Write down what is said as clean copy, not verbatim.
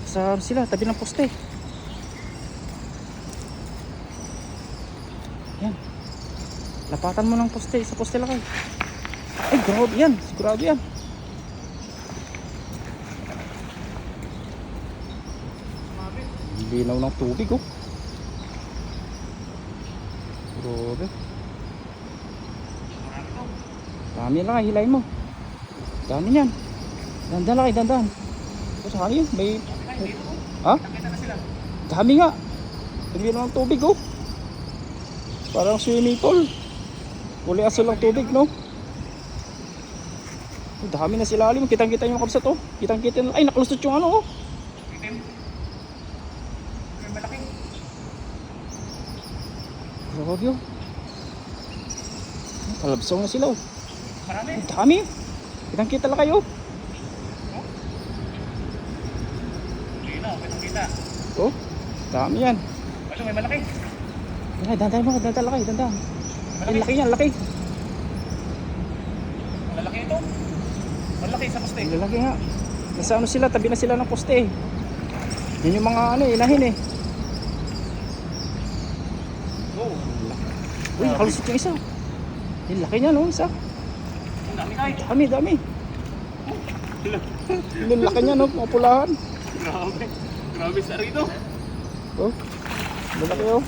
Sa sila, tabi ng poste. Yan. Lapatan mo ng poste, sa poste lakay. Ay, grabe yan. Sigurado yan. Linaw ng tubig, oh. Grabe. Dami lang, hilahin mo. Dami yan. Dandan lang, dandan. O saan yun? May... Ha? Dami nga. Linaw ng tubig, oh. Parang swimming pool. Uli aso lang tubig, no? Dami na sila alim. Kitang-kita yung kabsat, oh. Kitang-kita na. Ay, nakalusot yung ano, oh. Malaki. Grabe, oh. Kalabsaw na sila, oh. Marami. Dami. Kitang-kita lang kayo. Linaw, kita. Oh, dami yan. Ano, may malaki. Ay, dandan mo, dandan lakay, dandan. Ay, laki yan, laki. Malaki ito. Malaki sa poste. Ay, laki nga. Nasa ano sila, tabi na sila ng poste, eh. Yun yung mga ano, inahin, eh. Oh. Uy, nakalusot yung isa. Ay, laki niya, no, isa. Ang dami kahit. Dami, dami. Yung laki niya, no, mapulahan. Grabe. Grabe sa rito. Oh, malaki, oh.